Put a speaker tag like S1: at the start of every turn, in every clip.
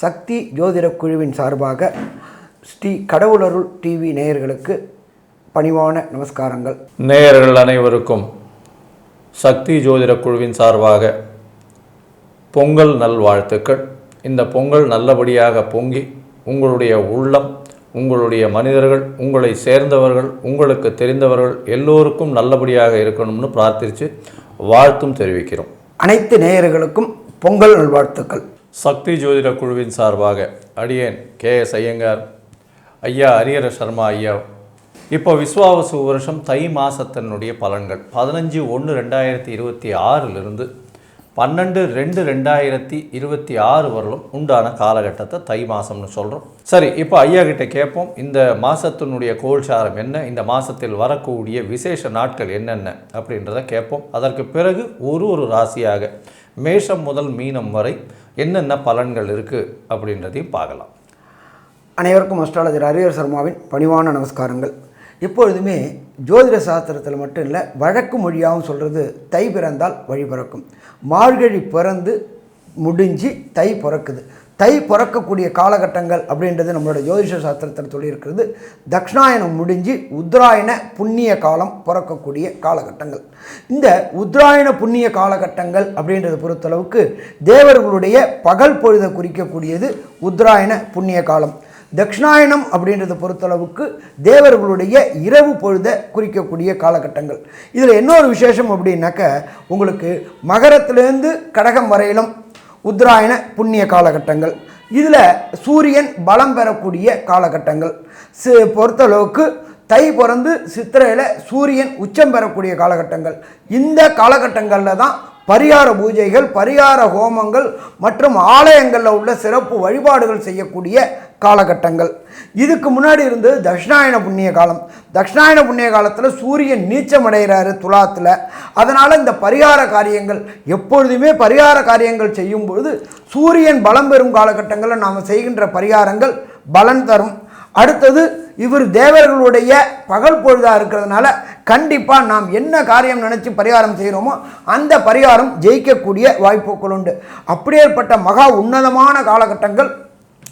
S1: சக்தி ஜோதிட குழுவின் சார்பாக ஸ்ரீ கடவுளருள் டிவி நேயர்களுக்கு பணிவான நமஸ்காரங்கள்.
S2: நேயர்கள் அனைவருக்கும் சக்தி ஜோதிட குழுவின் சார்பாக பொங்கல் நல்வாழ்த்துக்கள். இந்த பொங்கல் நல்லபடியாக பொங்கி உங்களுடைய உள்ளம், உங்களுடைய மனிதர்கள், உங்களை சேர்ந்தவர்கள், உங்களுக்கு தெரிந்தவர்கள் எல்லோருக்கும் நல்லபடியாக இருக்கணும்னு பிரார்த்தித்து வாழ்த்தும் தெரிவிக்கிறோம்.
S1: அனைத்து நேயர்களுக்கும் பொங்கல் நல்வாழ்த்துக்கள்.
S2: சக்தி ஜோதிட குழுவின் சார்பாக அடியேன் KS ஐயங்கார் ஐயா, ஹரிஹர சர்மா ஐயா. இப்போ விஸ்வாவசு வருஷம் தை மாதத்தினுடைய பலன்கள் 15/1/2026 12/2/2026 வரலும் உண்டான காலகட்டத்தை தை மாதம்னு சொல்கிறோம். சரி, இப்போ ஐயா கிட்ட கேட்போம், இந்த மாதத்தினுடைய கோல்சாரம் என்ன, இந்த மாதத்தில் வரக்கூடிய விசேஷ நாட்கள் என்னென்ன அப்படின்றத கேட்போம். அதற்கு பிறகு ஒரு ராசியாக மேஷம் முதல் மீனம் வரை என்னென்ன பலன்கள் இருக்குது அப்படின்றதையும் பார்க்கலாம்.
S1: அனைவருக்கும் அஸ்ட்ராலஜர் ஹரிஹர சர்மாவின் பணிவான நமஸ்காரங்கள். எப்பொழுதுமே ஜோதிட சாஸ்திரத்தில் மட்டும் இல்லை, வழக்கு மொழியாகவும் சொல்கிறது தை பிறந்தால் வழி பிறக்கும். மார்கழி பிறந்து முடிஞ்சு தை பிறக்குது. தை பிறக்கக்கூடிய காலகட்டங்கள் அப்படின்றது நம்மளோட ஜோதிஷ சாஸ்திரத்தில் சொல்லியிருக்கிறது. தக்ஷணாயனம் முடிஞ்சு உத்தராயண புண்ணிய காலம் பிறக்கக்கூடிய காலகட்டங்கள். இந்த உத்தராயண புண்ணிய காலகட்டங்கள் அப்படின்றத பொறுத்தளவுக்கு தேவர்களுடைய பகல் பொழுதை குறிக்கக்கூடியது உத்தராயண புண்ணிய காலம். தக்ஷணாயனம் அப்படின்றத பொறுத்தளவுக்கு தேவர்களுடைய இரவு பொழுதை குறிக்கக்கூடிய காலகட்டங்கள். இதில் இன்னொரு விசேஷம் அப்படின்னாக்க, உங்களுக்கு மகரத்திலேருந்து கடகம் வரையிலும் உத்தராயண புண்ணிய காலகட்டங்கள். இதில் சூரியன் பலம் பெறக்கூடிய காலகட்டங்கள். பொறுத்தளவுக்கு தை பிறந்து சித்திரையில் சூரியன் உச்சம் பெறக்கூடிய காலகட்டங்கள். இந்த காலகட்டங்களில் தான் பரிகார பூஜைகள், பரிகார ஹோமங்கள் மற்றும் ஆலயங்களில் உள்ள சிறப்பு வழிபாடுகள் செய்யக்கூடிய காலகட்டங்கள். இதுக்கு முன்னாடி இருந்தது தட்சிணாயன புண்ணிய காலம். தட்சிணாயன புண்ணிய காலத்தில் சூரியன் நீச்சம் அடைகிறாரு துலாத்தில். அதனால் இந்த பரிகார காரியங்கள், எப்பொழுதுமே பரிகார காரியங்கள் செய்யும் பொழுது சூரியன் பலம் பெறும் காலகட்டங்களில் நாம் செய்கின்ற பரிகாரங்கள் பலன் தரும். அடுத்தது, இவர் தேவர்களுடைய பகல் பொழுதாக இருக்கிறதுனால கண்டிப்பாக நாம் என்ன காரியம் நினச்சி பரிகாரம் செய்கிறோமோ அந்த பரிகாரம் ஜெயிக்கக்கூடிய வாய்ப்புகள் உண்டு. அப்படியேற்பட்ட மகா உன்னதமான காலகட்டங்கள்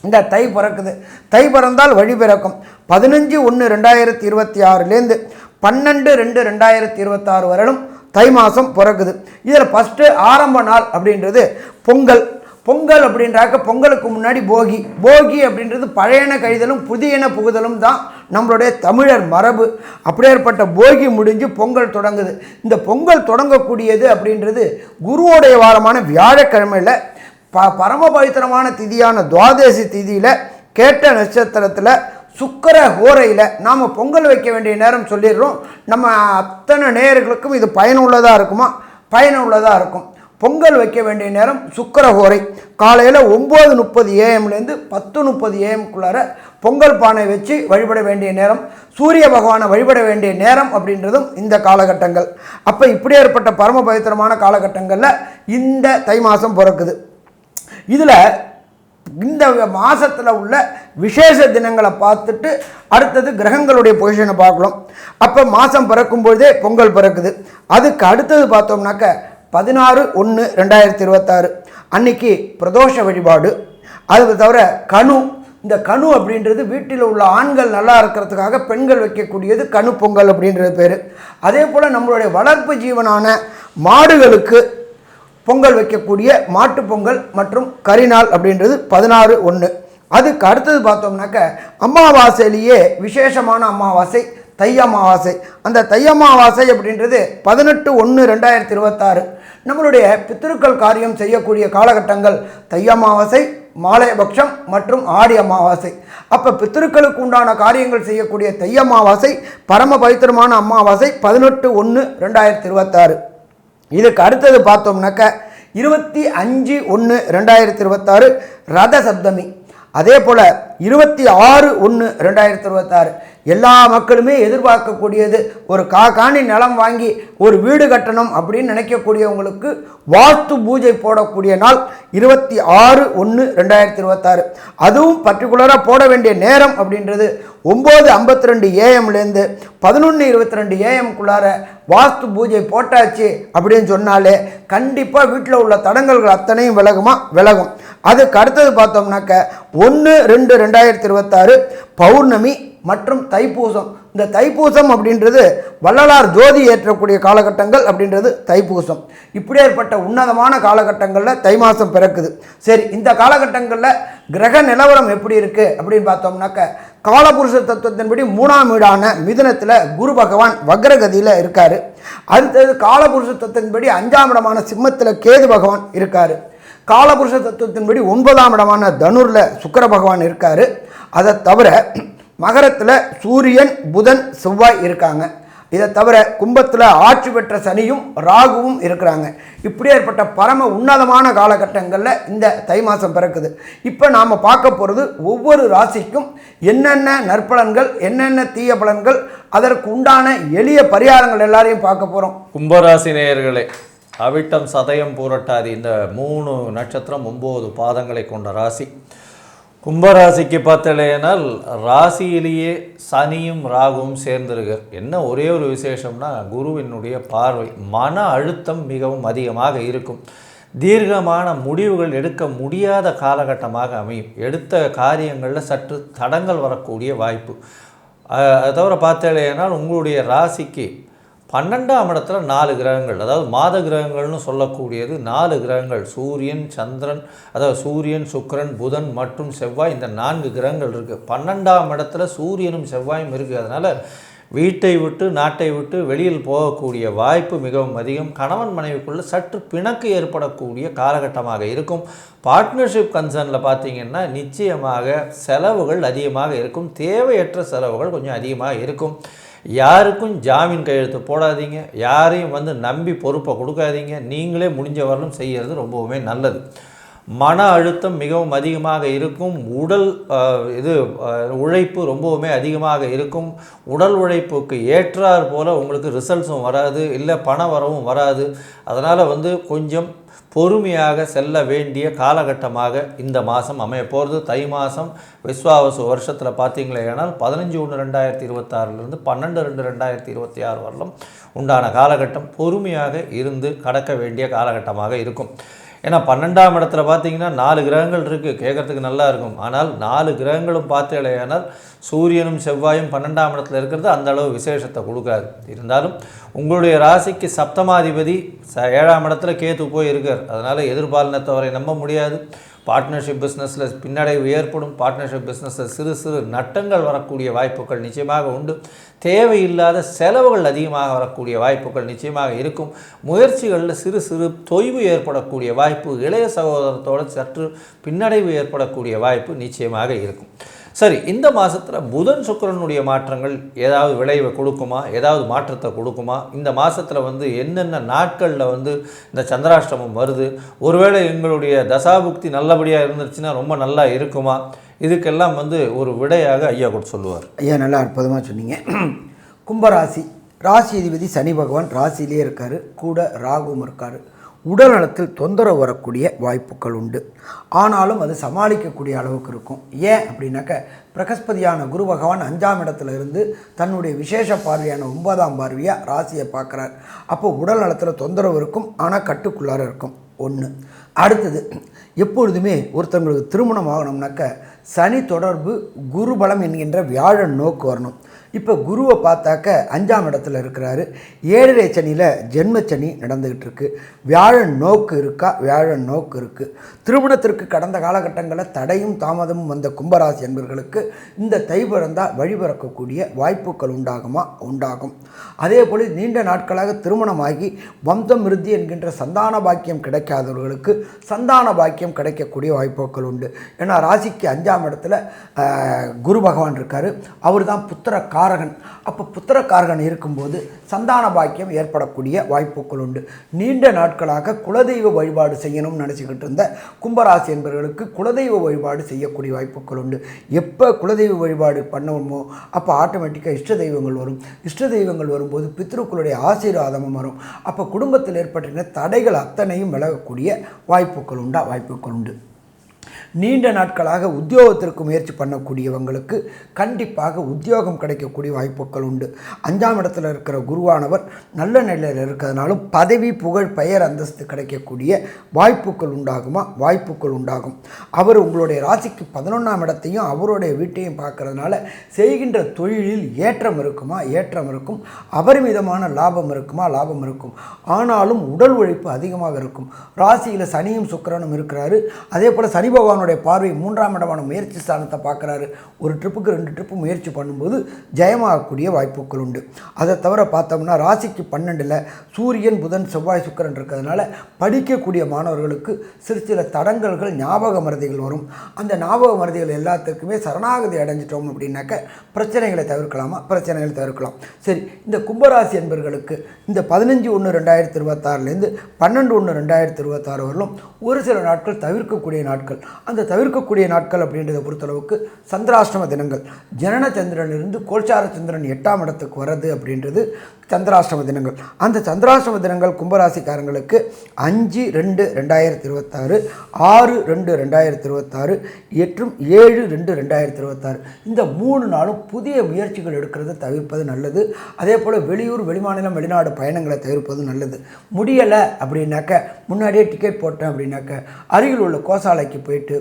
S1: இந்த தை பிறக்குது. தை பிறந்தால் வழி பிறக்கும். 15/1/2026 12/2/2026 வரலும் தை மாதம் பிறக்குது. இதில் ஃபஸ்ட்டு ஆரம்ப நாள் அப்படின்றது பொங்கல். பொங்கல் அப்படின்றாக்க பொங்கலுக்கு முன்னாடி போகி. போகி அப்படின்றது பழையன கழிதலும் புதியன புகுதலும் தான் நம்மளுடைய தமிழர் மரபு. அப்படியேற்பட்ட போகி முடிஞ்சு பொங்கல் தொடங்குது. இந்த பொங்கல் தொடங்கக்கூடியது அப்படின்றது குருவோடைய வாரமான வியாழக்கிழமையில் பரம பவித்திரமான திதியான துவாதசி திதியில் கேட்ட நட்சத்திரத்தில் சுக்கிர ஹோரையில் நாம் பொங்கல் வைக்க வேண்டிய நேரம் சொல்லிடுறோம். நம்ம அத்தனை நேயர்களுக்கும் இது பயனுள்ளதாக இருக்குமா? பயனுள்ளதாக இருக்கும். பொங்கல் வைக்க வேண்டிய நேரம் சுக்கிர ஹோரை. காலையில் 9:30 AM - 10:30 AM பொங்கல் பானை வச்சு வழிபட வேண்டிய நேரம். சூரிய பகவானை வழிபட வேண்டிய நேரம் அப்படின்றதும் இந்த காலகட்டங்கள். அப்போ இப்படி ஏற்பட்ட பரம பவித்திரமான காலகட்டங்களில் இந்த தை மாதம் பிறக்குது. இதில் இந்த மாதத்தில் உள்ள விசேஷ தினங்களை பார்த்துட்டு அடுத்தது கிரகங்களுடைய பொசிஷனை பார்க்கலாம். அப்போ மாதம் பிறக்கும்பொழுதே பொங்கல் பிறக்குது. அதுக்கு அடுத்தது பார்த்தோம்னாக்க 16/1/2026 அன்னைக்கு பிரதோஷ வழிபாடு. அது தவிர கணு. இந்த கணு அப்படின்றது வீட்டில் உள்ள ஆண்கள் நல்லா இருக்கிறதுக்காக பெண்கள் வைக்கக்கூடியது கணு பொங்கல் அப்படின்றது பேர். அதே போல் நம்மளுடைய வளர்ப்பு ஜீவனான மாடுகளுக்கு பொங்கல் வைக்கக்கூடிய மாட்டுப் பொங்கல் மற்றும் கரிநாள் அப்படின்றது 16/1. அதுக்கு அடுத்தது பார்த்தோம்னாக்க அமாவாசையிலேயே விசேஷமான அமாவாசை தை அமாவாசை. அந்த தை அமாவாசை அப்படின்றது 18/1/2026 நம்மளுடைய பித்திருக்கள் காரியம் செய்யக்கூடிய காலகட்டங்கள் தை அமாவாசை, மாலைபக்ஷம் மற்றும் ஆடி அமாவாசை. அப்போ பித்திருக்களுக்கு உண்டான காரியங்கள் செய்யக்கூடிய தை அமாவாசை பரம பவித்திரமான அமாவாசை 18/1/2026. இதுக்கு அடுத்தது பார்த்தோம்னாக்க 25/1/2026 ரத சப்தமி. அதே போல் 26/1/2026 எல்லா மக்களுமே எதிர்பார்க்கக்கூடியது. ஒரு காணி நிலம் வாங்கி ஒரு வீடு கட்டணும் அப்படின்னு நினைக்கக்கூடியவங்களுக்கு வாஸ்து பூஜை போடக்கூடிய நாள் 26/1/2026. அதுவும் பர்டிகுலராக போட வேண்டிய நேரம் அப்படின்றது 9:52 AM 11:22 AM வாஸ்து பூஜை போட்டாச்சு அப்படின்னு சொன்னாலே கண்டிப்பாக வீட்டில் உள்ள தடங்கல்கள் அத்தனையும் விலகும். அதுக்கு அடுத்தது பார்த்தோம்னாக்க 1/2/2026 பௌர்ணமி மற்றும் தைப்பூசம். இந்த தைப்பூசம் அப்படின்றது வள்ளலார் ஜோதி ஏற்றக்கூடிய காலகட்டங்கள் அப்படின்றது தைப்பூசம். இப்படி ஏற்பட்ட உன்னதமான காலகட்டங்களில் தை மாதம் பிறக்குது. சரி, இந்த காலகட்டங்களில் கிரக நிலவரம் எப்படி இருக்குது அப்படின்னு பார்த்தோம்னாக்க காலபுருஷ தத்துவத்தின்படி 3ஆம் வீடான மிதுனத்தில் குரு பகவான் வக்ரகதியில் இருக்கார். அடுத்தது காலபுருஷ தத்துவத்தின்படி 5ஆம் இடமான சிம்மத்தில் கேது பகவான் இருக்கார். காலபுருஷ தத்துவத்தின்படி 9ஆம் இடமான தனுரில் சுக்கிர பகவான் இருக்கார். அதை தவிர மகரத்தில் சூரியன் புதன் செவ்வாய் இருக்காங்க. இதை தவிர கும்பத்தில் ஆட்சி பெற்ற சனியும் ராகுவும் இருக்கிறாங்க. இப்படி ஏற்பட்ட பரம உன்னதமான காலகட்டங்களில் இந்த தை மாதம் பிறக்குது. இப்போ நாம் பார்க்க போகிறது ஒவ்வொரு ராசிக்கும் என்னென்ன நற்பலன்கள், என்னென்ன தீய பலன்கள், அதற்கு உண்டான எளிய பரிகாரங்கள் எல்லாரையும் பார்க்க போகிறோம்.
S2: கும்பராசி நேயர்களே, அவிட்டம் சதயம் பூரட்டாதி இந்த 3 நட்சத்திரம் 9 பாதங்களை கொண்ட ராசி. கும்பராசிக்கு பார்த்தலையினால் ராசியிலேயே சனியும் ராகுவும் சேர்ந்திருக்கு. என்ன ஒரே ஒரு விசேஷம்னா குருவினுடைய பார்வை. மன அழுத்தம் மிகவும் அதிகமாக இருக்கும். தீர்க்கமான முடிவுகள் எடுக்க முடியாத காலகட்டமாக அமையும். எடுத்த காரியங்களில் சற்று தடங்கள் வரக்கூடிய வாய்ப்பு. அதை தவிர பார்த்தலையினால் உங்களுடைய ராசிக்கு 12ஆம் இடத்துல 4 கிரகங்கள், அதாவது மாத கிரகங்கள்னு சொல்லக்கூடியது 4 கிரகங்கள், சூரியன் சந்திரன், அதாவது சூரியன் சுக்கிரன் புதன் மற்றும் செவ்வாய், இந்த 4 கிரகங்கள் இருக்குது. 12ஆம் இடத்துல சூரியனும் செவ்வாயும் இருக்குது. அதனால் வீட்டை விட்டு நாட்டை விட்டு வெளியில் போகக்கூடிய வாய்ப்பு மிகவும் அதிகம். கணவன் மனைவிக்குள்ளே சற்று பிணக்கு ஏற்படக்கூடிய காலகட்டமாக இருக்கும். பார்ட்னர்ஷிப் கன்சர்னில் பார்த்திங்கன்னா நிச்சயமாக செலவுகள் அதிகமாக இருக்கும். தேவையற்ற செலவுகள் கொஞ்சம் அதிகமாக இருக்கும். யாருக்கும் ஜாமீன் கையெழுத்து போடாதீங்க. யாரையும் நம்பி பொறுப்பை கொடுக்காதீங்க. நீங்களே முடிஞ்ச வரலும் செய்கிறது ரொம்பவுமே நல்லது. மன அழுத்தம் மிகவும் அதிகமாக இருக்கும். உடல் உழைப்பு ரொம்பவுமே அதிகமாக இருக்கும். உடல் உழைப்புக்கு ஏற்றார் போல் உங்களுக்கு ரிசல்ட்ஸும் வராது, இல்லை பண வரவும் வராது. அதனால் கொஞ்சம் பொறுமையாக செல்ல வேண்டிய காலகட்டமாக இந்த மாதம் அமைய போகிறது. தை மாதம் விஸ்வாவசு வருஷத்தில் பார்த்தீங்களேனால் 15/1/2026 12/2/2026 வரலும் உண்டான காலகட்டம் பொறுமையாக இருந்து கடக்க வேண்டிய காலகட்டமாக இருக்கும். ஏன்னா 12ஆம் இடத்துல பார்த்தீங்கன்னா 4 கிரகங்கள் இருக்குது, கேட்குறதுக்கு நல்லா இருக்கும். ஆனால் 4 கிரகங்களும் பார்த்தேனால் சூரியனும் செவ்வாயும் 12ஆம் இடத்துல இருக்கிறது அந்த அளவு விசேஷத்தை கொடுக்காது. இருந்தாலும் உங்களுடைய ராசிக்கு சப்தமாதிபதி 7ஆம் இடத்துல கேத்து போய் இருக்கார். அதனால் எதிர்பாலினத்தவரை நம்ப முடியாது. பார்ட்னர்ஷிப் பிஸ்னஸில் பின்னடைவு ஏற்படும். பார்ட்னர்ஷிப் பிஸ்னஸில் சிறு சிறு நட்டங்கள் வரக்கூடிய வாய்ப்புகள் நிச்சயமாக உண்டு. தேவையில்லாத செலவுகள் அதிகமாக வரக்கூடிய வாய்ப்புகள் நிச்சயமாக இருக்கும். முயற்சிகளில் சிறு சிறு தொய்வு ஏற்படக்கூடிய வாய்ப்பு, இளைய சகோதரத்தோடு சற்று பின்னடைவு ஏற்படக்கூடிய வாய்ப்பு நிச்சயமாக இருக்கும். சரி, இந்த மாதத்தில் புதன் சுக்கிரனுடைய மாற்றங்கள் ஏதாவது விளைவை கொடுக்குமா, ஏதாவது மாற்றத்தை கொடுக்குமா? இந்த மாதத்தில் என்னென்ன நாட்களில் இந்த சந்திராஷ்டமம் வருது? ஒருவேளை எங்களுடைய தசாபுக்தி நல்லபடியாக இருந்துச்சுன்னா ரொம்ப நல்லா இருக்குமா? இதுக்கெல்லாம் ஒரு விடையாக ஐயா கூட சொல்லுவார்.
S1: ஐயா நல்லா அற்புதமாக சொன்னீங்க. கும்பராசி ராசி அதிபதி சனி பகவான் ராசியிலே இருக்கார், கூட ராகுவும் இருக்கார். உடல் நலத்தில் தொந்தரவு வரக்கூடிய வாய்ப்புகள் உண்டு. ஆனாலும் அது சமாளிக்கக்கூடிய அளவுக்கு இருக்கும். ஏன் அப்படின்னாக்க பிரகஸ்பதியான குரு பகவான் 5ஆம் இடத்துல இருந்து தன்னுடைய விசேஷ பார்வையான 9ஆம் பார்வையாக ராசியை பார்க்குறார். அப்போ உடல் நலத்தில் தொந்தரவு இருக்கும், ஆனால் கட்டுக்குள்ளார இருக்கும். ஒன்று. அடுத்தது, எப்பொழுதுமே ஒருத்தவங்களுக்கு திருமணம் ஆகணும்னாக்க சனி தொடர்பு குரு பலம் என்கின்ற வியாழன் நோக்கு வரணும். இப்போ குருவை பார்த்தாக்க 5ஆம் இடத்துல இருக்கிறாரு. 7.5 சனியில் ஜென்மச்சனி நடந்துக்கிட்டு இருக்கு. வியாழன் நோக்கு இருக்கா? வியாழன் நோக்கு இருக்குது. திருமணத்திற்கு கடந்த காலகட்டங்களில் தடையும் தாமதமும் வந்த கும்பராசி என்பவர்களுக்கு இந்த தை பிறந்தால் வழிபிறக்கக்கூடிய வாய்ப்புகள் உண்டாகும். அதே போல் நீண்ட நாட்களாக திருமணமாகி வம்சம் விருத்தி என்கின்ற சந்தான பாக்கியம் கிடைக்காதவர்களுக்கு சந்தான பாக்கியம் கிடைக்கக்கூடிய வாய்ப்புகள் உண்டு. ஏன்னா ராசிக்கு 5ஆம் இடத்துல குரு பகவான் இருக்கார். அவர் தான் புத்திர காரகன். அப்போ புத்திர காரகன் இருக்கும்போது சந்தான பாக்கியம் ஏற்படக்கூடிய வாய்ப்புகள் உண்டு. நீண்ட நாட்களாக குலதெய்வ வழிபாடு செய்யணும்னு நினச்சிக்கிட்டு இருந்த கும்பராசி என்பவர்களுக்கு குலதெய்வ வழிபாடு செய்யக்கூடிய வாய்ப்புகள் உண்டு. எப்போ குலதெய்வ வழிபாடு பண்ணுவோமோ அப்போ ஆட்டோமேட்டிக்காக இஷ்ட தெய்வங்கள் வரும். இஷ்ட தெய்வங்கள் வரும்போது பித்ருக்களுடைய ஆசீர்வாதமும் வரும். அப்போ குடும்பத்தில் ஏற்பட்ட தடைகள் அத்தனையும் விலகக்கூடிய வாய்ப்புகள் உண்டு. நீண்ட நாட்களாக உத்தியோகத்திற்கு முயற்சி பண்ணக்கூடியவங்களுக்கு கண்டிப்பாக உத்தியோகம் கிடைக்கக்கூடிய வாய்ப்புகள் உண்டு. 5ஆம் இடத்துல இருக்கிற குருவானவர் நல்ல நிலையில் இருக்கிறதுனாலும் பதவி, புகழ், பெயர், அந்தஸ்து கிடைக்கக்கூடிய வாய்ப்புகள் உண்டாகுமா? வாய்ப்புகள் உண்டாகும். அவர் உங்களுடைய ராசிக்கு 11ஆம் இடத்தையும் அவருடைய வீட்டையும் பார்க்கறதுனால செய்கின்ற தொழிலில் ஏற்றம் இருக்குமா? ஏற்றம் இருக்கும். அபரிமிதமான லாபம் இருக்குமா? லாபம் இருக்கும். ஆனாலும் உடல் உழைப்பு அதிகமாக இருக்கும். ராசியில் சனியும் சுக்கிரனும் இருக்கிறாரு. அதே போல் சனி பகவானுடைய பார்வை 3ஆம் இடமான முயற்சி ஸ்தானத்தை பார்க்குறாரு. ஒரு ட்ரிப்புக்கு 2 ட்ரிப்பு முயற்சி பண்ணும்போது ஜெயமாகக்கூடிய வாய்ப்புகள் உண்டு. அதை தவிர பார்த்தோம்னா ராசிக்கு 12ல் சூரியன், புதன், செவ்வாய், சுக்கிரன் இருக்கிறதுனால படிக்கக்கூடிய மாணவர்களுக்கு சில தடங்கல்கள், ஞாபக மறதிகள் வரும். அந்த ஞாபக மறதிகள் எல்லாத்துக்குமே சரணாகதி அடைஞ்சிட்டோம் அப்படின்னாக்க பிரச்சனைகளை தவிர்க்கலாமா? பிரச்சனைகளை தவிர்க்கலாம். சரி, இந்த கும்பராசி என்பவர்களுக்கு இந்த 15/1/2026 12/1/2026 வரலும் ஒரு சில நாட்கள் தவிர்க்கக்கூடிய நாட்கள். அந்த தவிர்க்கக்கூடிய நாட்கள் அப்படின்றத பொறுத்தளவுக்கு சந்திராஷ்டம தினங்கள். ஜனன சந்திரனிலிருந்து கோல்சார சந்திரன் 8ஆம் இடத்துக்கு வர்றது அப்படின்றது சந்திராஷ்டம தினங்கள். அந்த சந்திராஷ்டம தினங்கள் கும்பராசிக்காரங்களுக்கு 5/2/2026, 6/2/2026 மற்றும் 7/2/2026 இந்த 3 நாளும் புதிய முயற்சிகள் எடுக்கிறத தவிர்ப்பது நல்லது. அதே போல் வெளியூர், வெளிமாநிலம், வெளிநாடு பயணங்களை தவிர்ப்பது நல்லது. முடியலை அப்படின்னாக்க முன்னாடியே டிக்கெட் போட்டேன் அப்படின்னாக்க அருகில் உள்ள கோசாலைக்கு போயிட்டு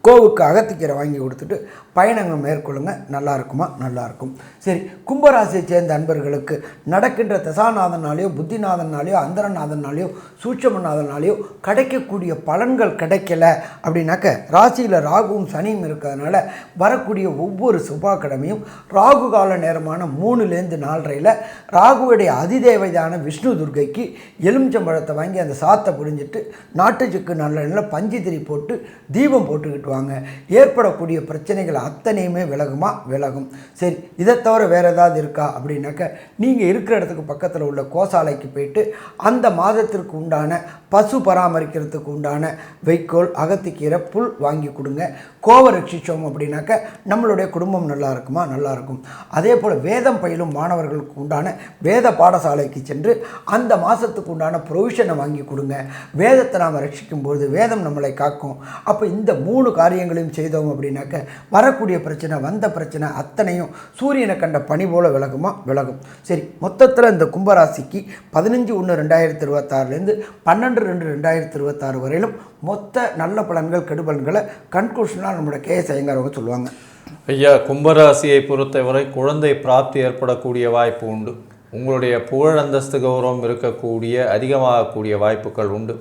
S1: கோவுக்கு அகத்திக்கீரை வாங்கி கொடுத்துட்டு பயணங்கள் மேற்கொள்ளுங்க. நல்லா இருக்குமா? நல்லாயிருக்கும். சரி, கும்பராசியை சேர்ந்த அன்பர்களுக்கு நடக்கின்ற தசாநாதனாலேயோ, புத்திநாதனாலேயோ, அந்தரநாதனாலேயோ, சூட்சமநாதனாலேயோ கிடைக்கக்கூடிய பலன்கள் கிடைக்கல அப்படின்னாக்க ராசியில் ராகுவும் சனியும் இருக்கிறதுனால வரக்கூடிய ஒவ்வொரு செவ்வாய்க்கிழமையும் ராகு கால நேரமான 3லேருந்து 4:30 ராகுவுடைய அதிதேவதையான விஷ்ணு துர்க்கைக்கு எலுமிச்சம்பழத்தை வாங்கி அந்த சாத்தை புரிஞ்சிட்டு நாட்டுச்சுக்கு நல்ல பஞ்சுத்திரி போட்டு தீபம் போட்டுக்கிட்டு வாங்க. ஏற்படக்கூடிய பிரச்சனைகள் அத்தனையுமே விலகுமா? விலகும். சரி, இதை தவிர வேறு ஏதாவது இருக்கா அப்படின்னாக்க நீங்கள் இருக்கிற இடத்துக்கு பக்கத்தில் உள்ள கோசாலைக்கு போயிட்டு அந்த மாதத்திற்கு உண்டான பசு பராமரிக்கிறதுக்கு உண்டான வைக்கோல், அகத்திக்கீரை, புல் வாங்கி கொடுங்க. கோவ ரட்சிச்சோம் அப்படின்னாக்க நம்மளுடைய குடும்பம் நல்லா இருக்குமா? நல்லா இருக்கும். அதே போல் வேதம் பயிலும் மாணவர்களுக்கு உண்டான வேத பாடசாலைக்கு சென்று அந்த மாதத்துக்கு உண்டான ப்ரொவிஷனை வாங்கி கொடுங்க. வேதத்தை நாம் ரட்சிக்கும்போது வேதம் நம்மளை காக்கும். அப்போ இந்த 3 காரியங்களையும் செய்தோம் அப்படின்னாக்க வரக்கூடிய பிரச்சனை, வந்த பிரச்சனை அத்தனையும் சூரியனை கண்ட பனி போல விலகுமா? விலகும். சரி, மொத்தத்தில் இந்த கும்பராசிக்கு 15/1/2026 12/2/2026 வரையிலும் மொத்த நல்ல பலன்கள், கெடுபலன்களை கன்க்ளூஷனாக நம்மளோட கேஎஸ் ஐயங்கார் அவங்க சொல்லுவாங்க.
S2: ஐயா, கும்பராசியை பொறுத்தவரை குழந்தை பிராப்தி ஏற்படக்கூடிய வாய்ப்பு உண்டு. உங்களுடைய புகழ், அந்தஸ்து, கௌரவம் இருக்கக்கூடிய அதிகமாகக்கூடிய வாய்ப்புகள் உண்டு.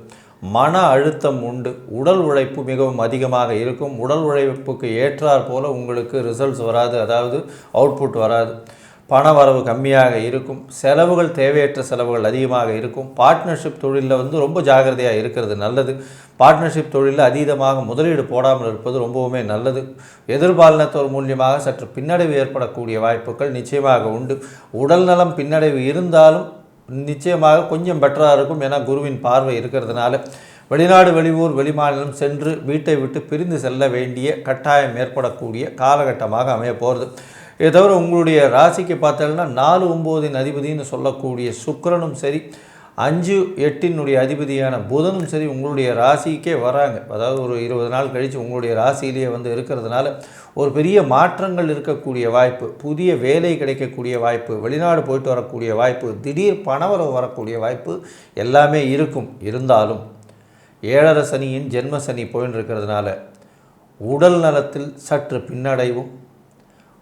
S2: மன அழுத்தம் உண்டு. உடல் உழைப்பு மிகவும் அதிகமாக இருக்கும். உடல் உழைப்புக்கு ஏற்றாற் போல் உங்களுக்கு ரிசல்ட்ஸ் வராது, அதாவது அவுட்புட் வராது. பண வரவு கம்மியாக இருக்கும். செலவுகள், தேவையற்ற செலவுகள் அதிகமாக இருக்கும். பார்ட்னர்ஷிப் தொழிலில் ரொம்ப ஜாகிரதையாக இருக்கிறது நல்லது. பார்ட்னர்ஷிப் தொழிலில் அதீதமாக முதலீடு போடாமல் இருப்பது ரொம்பவுமே நல்லது. எதிர்பாலினத்தோர் மூலியமாக சற்று பின்னடைவு ஏற்படக்கூடிய வாய்ப்புகள் நிச்சயமாக உண்டு. உடல் நலம் பின்னடைவு இருந்தாலும் நிச்சயமாக கொஞ்சம் பெட்டராக இருக்கும். ஏன்னா குருவின் பார்வை இருக்கிறதுனால வெளிநாடு, வெளியூர், வெளிமாநிலம் சென்று வீட்டை விட்டு பிரிந்து செல்ல வேண்டிய கட்டாயம் ஏற்படக்கூடிய காலகட்டமாக அமைய போகிறது. இதை தவிர உங்களுடைய ராசிக்கு பார்த்தீங்கன்னா 4/9 அதிபதினு சொல்லக்கூடிய சுக்கிரனும் சரி, 5/8 அதிபதியான புதனும் சரி உங்களுடைய ராசிக்கே வராங்க. அதாவது ஒரு 20 நாள் கழித்து உங்களுடைய ராசியிலேயே இருக்கிறதுனால ஒரு பெரிய மாற்றங்கள் இருக்கக்கூடிய வாய்ப்பு, புதிய வேலை கிடைக்கக்கூடிய வாய்ப்பு, வெளிநாடு போயிட்டு வரக்கூடிய வாய்ப்பு, திடீர் பணவரவு வரக்கூடிய வாய்ப்பு எல்லாமே இருக்கும். இருந்தாலும் 7.5 சனியின் ஜென்ம சனி போயின்னு இருக்கிறதுனால உடல் நலத்தில் சற்று பின்னடைவும்,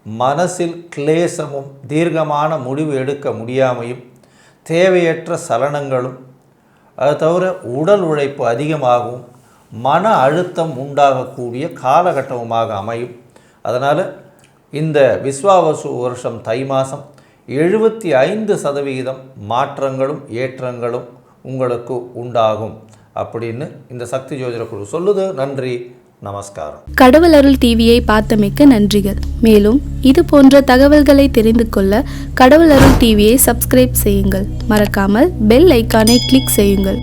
S2: மனசில் கிளேசமும், தீர்க்கமான முடிவு எடுக்க முடியாமையும், தேவையற்ற சலனங்களும், அது தவிர உடல் உழைப்பு அதிகமாகவும் மன அழுத்தம் உண்டாகக்கூடிய காலகட்டமாக அமையும். அதனால் இந்த விஸ்வாவசு வருஷம் தை மாதம் 75% மாற்றங்களும் ஏற்றங்களும் உங்களுக்கு உண்டாகும் அப்படின்னு இந்த சக்தி ஜோதிட குழு சொல்லுது. நன்றி, நமஸ்காரம்.
S3: கடவுள் அருள் டிவியை பார்த்தமைக்க நன்றிகள். மேலும் இது போன்ற தகவல்களை தெரிந்து கொள்ள கடவுள் அருள் டிவியை சப்ஸ்கிரைப் செய்யுங்கள். மறக்காமல் பெல் ஐக்கானை கிளிக் செய்யுங்கள்.